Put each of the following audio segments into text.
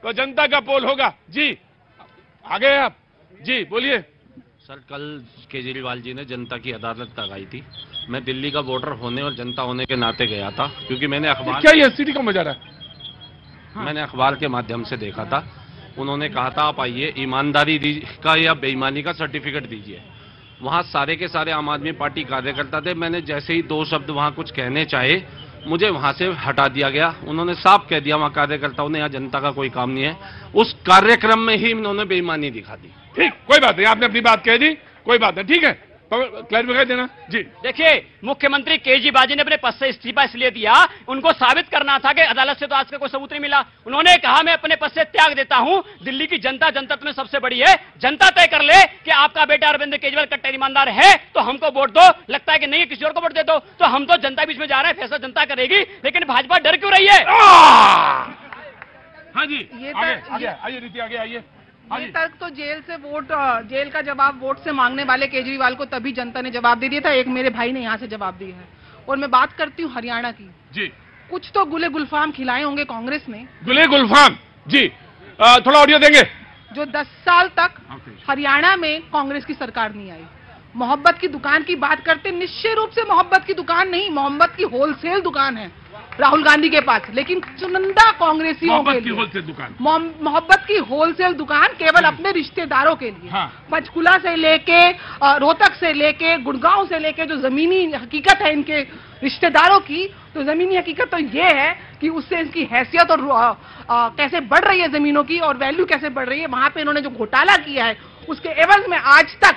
तो जनता का पोल होगा। जी आगे आप जी बोलिए। सर, कल केजरीवाल जी ने जनता की अदालत लगाई थी। मैं दिल्ली का वोटर होने और जनता होने के नाते गया था, क्योंकि मैंने अखबार क्या ये स्थिति कम हो जा रहा है? मैंने अखबार के माध्यम से देखा था। उन्होंने कहा था आप आइए, ईमानदारी का या बेईमानी का सर्टिफिकेट दीजिए। वहां सारे के सारे आम आदमी पार्टी कार्यकर्ता थे। मैंने जैसे ही 2 शब्द वहां कुछ कहने चाहे, मुझे वहां से हटा दिया गया। उन्होंने साफ कह दिया वहां कार्यकर्ताओं ने, यहाँ जनता का कोई काम नहीं है। उस कार्यक्रम में ही उन्होंने बेईमानी दिखा दी। ठीक, कोई बात नहीं, आपने अपनी बात कह दी, कोई बात नहीं, ठीक है, क्लैरिफाई देना जी। देखिए, मुख्यमंत्री केजरीवाल जी ने अपने पद से इस्तीफा इसलिए दिया, उनको साबित करना था कि अदालत से तो आज का कोई सबूत नहीं मिला। उन्होंने कहा मैं अपने पद से त्याग देता हूं, दिल्ली की जनता जनता में सबसे बड़ी है, जनता तय कर ले कि आपका बेटा अरविंद केजरीवाल कट्टर ईमानदार है तो हमको वोट दो, लगता है कि नहीं है किसी और को वोट दे दो। तो हम तो जनता बीच में जा रहे हैं, फैसला जनता करेगी, लेकिन भाजपा डर क्यों रही है? हाँ जी, आइए रीति, आगे आइए। ये तर्क तो जेल का जवाब वोट से मांगने वाले केजरीवाल को तभी जनता ने जवाब दे दिया था। एक मेरे भाई ने यहाँ से जवाब दिया है। और मैं बात करती हूँ हरियाणा की जी। कुछ तो गुले गुलफाम खिलाए होंगे कांग्रेस ने। गुले गुलफाम जी, थोड़ा ऑडियो देंगे। जो 10 साल तक हरियाणा में कांग्रेस की सरकार नहीं आई। मोहब्बत की दुकान की बात करते, निश्चित रूप से मोहब्बत की दुकान नहीं, मोहब्बत की होलसेल दुकान है राहुल गांधी के पास, लेकिन चुनिंदा कांग्रेसियों के लिए मोहब्बत की होलसेल दुकान केवल अपने रिश्तेदारों के लिए। हाँ। पंचकुला से लेके रोहतक से लेके गुड़गांव से लेके जो जमीनी हकीकत है इनके रिश्तेदारों की, तो जमीनी हकीकत तो ये है कि उससे इनकी हैसियत और कैसे बढ़ रही है जमीनों की और वैल्यू कैसे बढ़ रही है। वहां पे इन्होंने जो घोटाला किया है उसके एवज में आज तक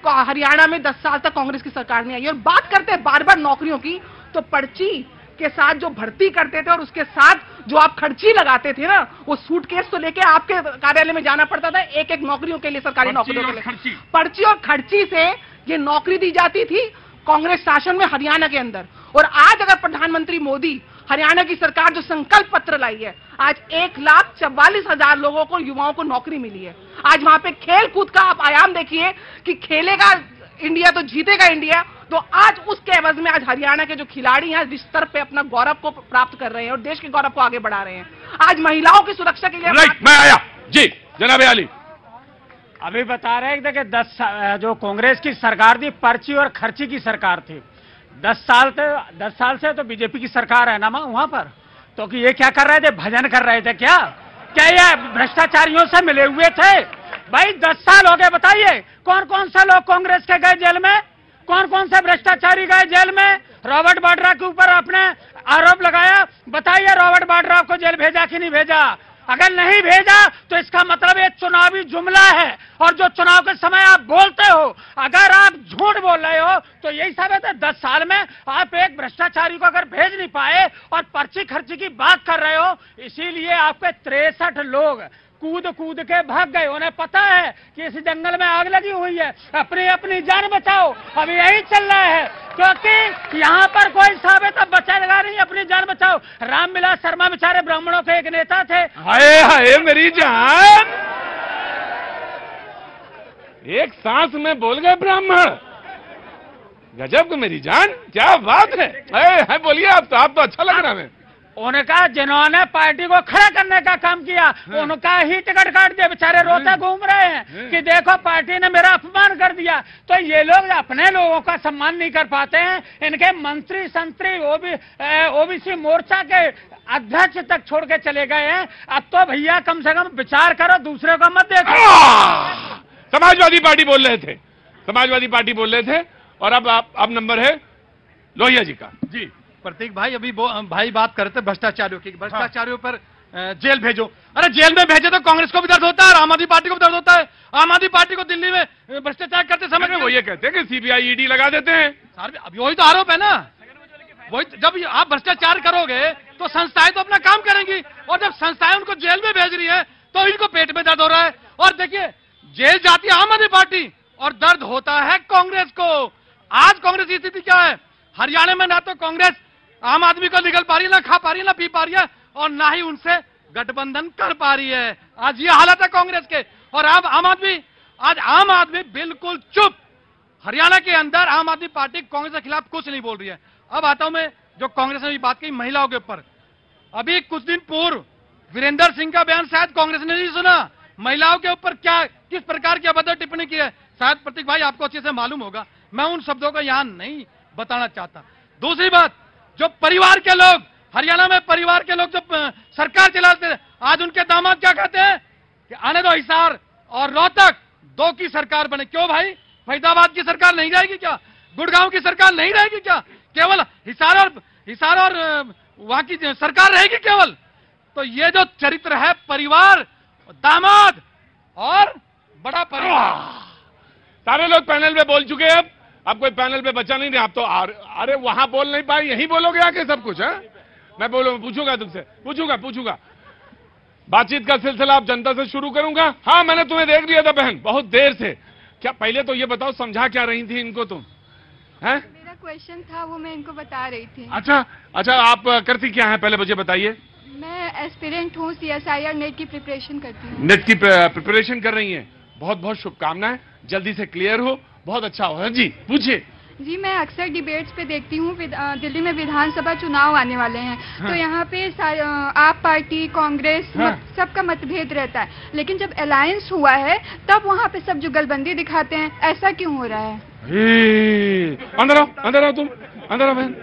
हरियाणा में 10 साल तक कांग्रेस की सरकार नहीं आई। और बात करते हैं बार बार नौकरियों की, तो पर्ची के साथ जो भर्ती करते थे और उसके साथ जो आप खर्ची लगाते थे ना, वो सूटकेस तो लेके आपके कार्यालय में जाना पड़ता था एक एक नौकरियों के लिए, सरकारी नौकरियों के लिए। पर्ची और खर्ची से ये नौकरी दी जाती थी कांग्रेस शासन में हरियाणा के अंदर। और आज अगर प्रधानमंत्री मोदी हरियाणा की सरकार जो संकल्प पत्र लाई है, आज 1,44,000 लोगों को, युवाओं को नौकरी मिली है। आज वहां पे खेल कूद का आप आयाम देखिए कि खेलेगा इंडिया तो जीतेगा इंडिया। तो आज उसके एवज में आज हरियाणा के जो खिलाड़ी हैं इस स्तर पे अपना गौरव को प्राप्त कर रहे हैं और देश के गौरव को आगे बढ़ा रहे हैं। आज महिलाओं की सुरक्षा के लिए मैं आया जी। जनाब आली अभी बता रहे हैं, देखिए 10 जो कांग्रेस की सरकार थी, पर्ची और खर्ची की सरकार थी। 10 साल से तो बीजेपी की सरकार है ना वहां पर। तो कि ये क्या कर रहे थे, भजन कर रहे थे क्या ये भ्रष्टाचारियों से मिले हुए थे? भाई 10 साल हो गए, बताइए कौन कौन से लोग कांग्रेस के गए जेल में, कौन कौन से भ्रष्टाचारी गए जेल में? रॉबर्ट वाड्रा के ऊपर आपने आरोप लगाया, बताइए रॉबर्ट वाड्रा को जेल भेजा कि नहीं भेजा? अगर नहीं भेजा तो इसका मतलब ये चुनावी जुमला है, और जो चुनाव के समय आप बोलते हो, अगर आप झूठ बोल रहे हो तो यही साबित है 10 साल में आप एक भ्रष्टाचारी को अगर भेज नहीं पाए और पर्ची खर्ची की बात कर रहे हो, इसीलिए आपके 63 लोग कूद कूद के भाग गए। उन्हें पता है कि इस जंगल में आग लगी हुई है, अपनी अपनी जान बचाओ। अभी यही चल रहा है, क्योंकि यहाँ पर कोई साबित अब बचाएगा नहीं, अपनी जान बचाओ। रामविलास शर्मा बेचारे ब्राह्मणों के एक नेता थे। हाय हाय मेरी जान, एक सांस में बोल गए ब्राह्मण, गजब मेरी जान, क्या बात है। बोलिए आप तो अच्छा लग रहा है। उनका जिन्होंने पार्टी को खड़ा करने का काम किया, उनका ही टिकट काट दिया, बेचारे रोते घूम रहे हैं कि देखो पार्टी ने मेरा अपमान कर दिया। तो ये लोग अपने लोगों का सम्मान नहीं कर पाते हैं। इनके मंत्री संतरी ओबीसी मोर्चा के अध्यक्ष तक छोड़ के चले गए हैं। अब तो भैया कम से कम विचार करो, दूसरे को मत देखो। समाजवादी पार्टी बोल रहे थे, समाजवादी पार्टी बोल रहे थे। और अब नंबर है लोहिया जी का। जी प्रतीक भाई, अभी भाई बात करते भ्रष्टाचारियों की, भ्रष्टाचारियों पर जेल भेजो। अरे जेल में भेजे तो कांग्रेस को भी दर्द होता है और आम आदमी पार्टी को भी दर्द होता है। आम आदमी पार्टी को दिल्ली में भ्रष्टाचार करते समय वो ये कहते हैं कि सीबीआई ईडी लगा देते हैं। अभी वही तो आरोप है ना। वही जब आप भ्रष्टाचार करोगे तो संस्थाएं तो अपना काम करेंगी, और जब संस्थाएं उनको जेल में भेज रही है तो इनको पेट में दर्द हो रहा है। और देखिए, जेल जाती है आम आदमी पार्टी और दर्द होता है कांग्रेस को। आज कांग्रेस की स्थिति क्या है? हरियाणा में ना तो कांग्रेस आम आदमी को निगल पा रही है, ना खा पा रही है, ना पी पा रही है, और ना ही उनसे गठबंधन कर पा रही है। आज ये हालत है कांग्रेस के। और अब आम आदमी बिल्कुल चुप। हरियाणा के अंदर आम आदमी पार्टी कांग्रेस के खिलाफ कुछ नहीं बोल रही है। अब आता हूं मैं, जो कांग्रेस ने बात की महिलाओं के ऊपर। अभी कुछ दिन पूर्व वीरेंद्र सिंह का बयान शायद कांग्रेस ने नहीं सुना। महिलाओं के ऊपर क्या किस प्रकार की अभद्र टिप्पणी की है शायद प्रतीक भाई आपको अच्छे से मालूम होगा, मैं उन शब्दों को यहां नहीं बताना चाहता। दूसरी बात, जो परिवार के लोग, हरियाणा में परिवार के लोग जो सरकार चलाते थे, आज उनके दामाद क्या कहते हैं कि आने दो हिसार और रोहतक दो की सरकार बने। क्यों भाई, फरीदाबाद की सरकार नहीं रहेगी क्या? गुड़गांव की सरकार नहीं रहेगी क्या? केवल हिसार और वहां की सरकार रहेगी केवल? तो ये जो चरित्र है, परिवार, दामाद और बड़ा परिवार, सारे लोग पैनल पे बोल चुके हैं। अब कोई पैनल पे बचा नहीं, आप तो अरे वहां बोल नहीं पाए, यही बोलोगे आके सब कुछ है? मैं पूछूंगा तुमसे, पूछूंगा। बातचीत का सिलसिला आप जनता से शुरू करूंगा। हाँ, मैंने तुम्हें देख लिया था बहन, बहुत देर से। क्या पहले तो ये बताओ, समझा क्या रही थी इनको तुम? हैं? मेरा क्वेश्चन था, वो मैं इनको बता रही थी। अच्छा, आप करती क्या है पहले मुझे बताइए। मैं एस्पिरेंट हूँ, CSIR नेट की प्रिपरेशन करती हूँ। नेट की प्रिपरेशन कर रही हैं, बहुत बहुत शुभकामनाएं, जल्दी से क्लियर हो, बहुत अच्छा हो। जी पूछिए। जी, मैं अक्सर डिबेट्स पे देखती हूँ, दिल्ली में विधानसभा चुनाव आने वाले हैं। हाँ। तो यहाँ पे आप पार्टी, कांग्रेस, हाँ। सबका मतभेद रहता है, लेकिन जब अलायंस हुआ है तब वहाँ पे सब जुगलबंदी दिखाते हैं। ऐसा क्यों हो रहा है? अंदर आओ तुम, अंदर आओ बहन,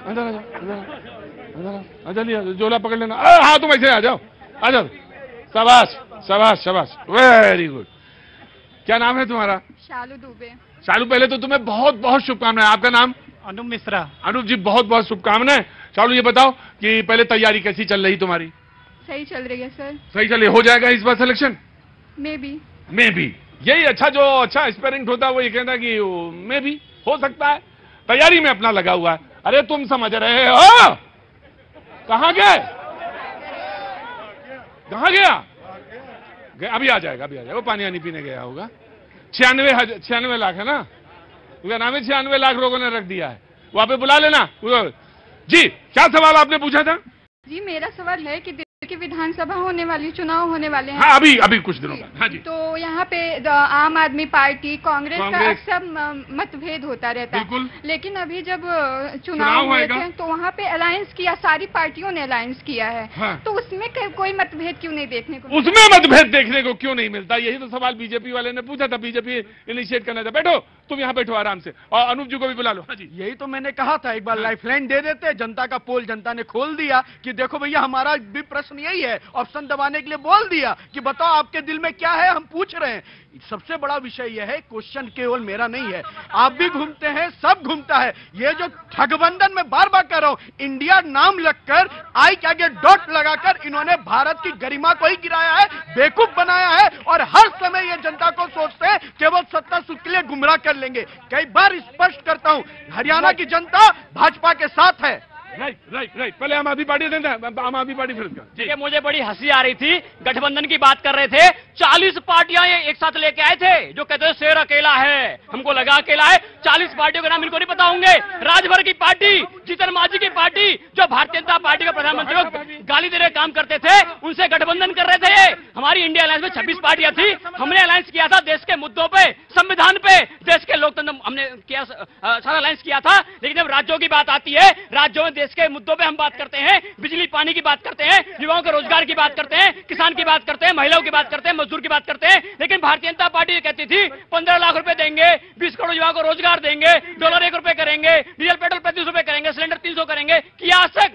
अंदर आ जाओ, चलिए जोला पकड़ लेना। हाँ, तुम ऐसे आ जाओ। शाबाश, वेरी गुड। क्या नाम है तुम्हारा? शालू दुबे। शालू, पहले तो तुम्हें बहुत बहुत शुभकामनाएं। आपका नाम? अनूप मिश्रा। अनूप जी, बहुत बहुत शुभकामनाएं। शालू, ये बताओ कि पहले तैयारी कैसी चल रही तुम्हारी? सही चल रही है सर। सही चल रही, हो जाएगा इस बार सिलेक्शन? May be. यही अच्छा, जो अच्छा एस्पिरेंट होता है वो ये कहता है कि मे भी हो सकता है। तैयारी में अपना लगा हुआ है। अरे तुम समझ रहे हो? कहाँ गया? अभी आ जाएगा। वो पानी पीने गया होगा। 96 लाख है ना? उसका नाम है 96 लाख लोगों ने रख दिया है। वहां पे बुला लेना। जी, क्या सवाल आपने पूछा था? जी, मेरा सवाल है कि की विधानसभा होने वाली, चुनाव होने वाले हैं। हाँ, अभी कुछ दिनों बाद। हाँ जी। तो यहाँ पे आम आदमी पार्टी, कांग्रेस का अक्सर मतभेद होता रहता है, लेकिन अभी जब चुनाव हुए थे तो वहाँ पे अलायंस किया, सारी पार्टियों ने अलायंस किया है। हाँ। तो उसमें कोई मतभेद क्यों नहीं देखने को? उसमें मतभेद देखने को क्यों नहीं मिलता? यही तो सवाल बीजेपी वाले ने पूछा था। बीजेपी इनिशिएट करना था। बैठो, तुम यहाँ बैठो आराम से, और अनूप जी को भी बुला लो। हाँ जी। यही तो मैंने कहा था, एक बार लाइफलाइन दे देते। जनता का पोल जनता ने खोल दिया कि देखो भैया, हमारा भी प्रश्न यही है। ऑप्शन दबाने के लिए बोल दिया कि बताओ आपके दिल में क्या है, हम पूछ रहे हैं। सबसे बड़ा विषय यह है, क्वेश्चन केवल मेरा नहीं है, आप भी घूमते हैं, सब घूमता है। ये जो ठगबंधन में बार बार कह रहा हूं, इंडिया नाम लगकर, आई के आगे डॉट लगाकर इन्होंने भारत की गरिमा को ही गिराया है, बेवकूफ बनाया है। और हर समय ये जनता को सोचते हैं केवल सत्ता सुख के लिए गुमराह कर लेंगे। कई बार स्पष्ट करता हूं, हरियाणा की जनता भाजपा के साथ है। राइट। पहले आम आदमी पार्टी देता है, आम आदमी पार्टी फिर ठीक है। मुझे बड़ी हंसी आ रही थी, गठबंधन की बात कर रहे थे। 40 पार्टियां ये एक साथ लेके आए थे, जो कहते थे शेर अकेला है, हमको लगा अकेला है। 40 पार्टियों के नाम इनको नहीं पता होंगे। राजभर की पार्टी, जीतन मांझी की पार्टी, जो भारतीय जनता पार्टी के प्रधानमंत्री को गाली दे रहे काम करते थे, उनसे गठबंधन कर रहे थे ये। हमारी इंडिया अलायंस में 26 पार्टियां थी। हमने अलायंस किया था देश के मुद्दों पे, संविधान पे, देश के लोकतंत्र, हमने किया सारा अलायंस किया था। लेकिन जब राज्यों की बात आती है, राज्यों में देश के मुद्दों पे हम बात करते हैं, बिजली पानी की बात करते हैं, युवाओं के रोजगार की बात करते हैं, किसान की बात करते हैं, महिलाओं की बात करते हैं, मजदूर की बात करते हैं। लेकिन भारतीय जनता पार्टी ये कहती थी 15 लाख रुपए देंगे, 20 करोड़ युवाओं को रोजगार देंगे, $1 करेंगे, डीजल पेट्रोल 35 रुपए करेंगे, सिलेंडर 300 करेंगे। किया आज तक?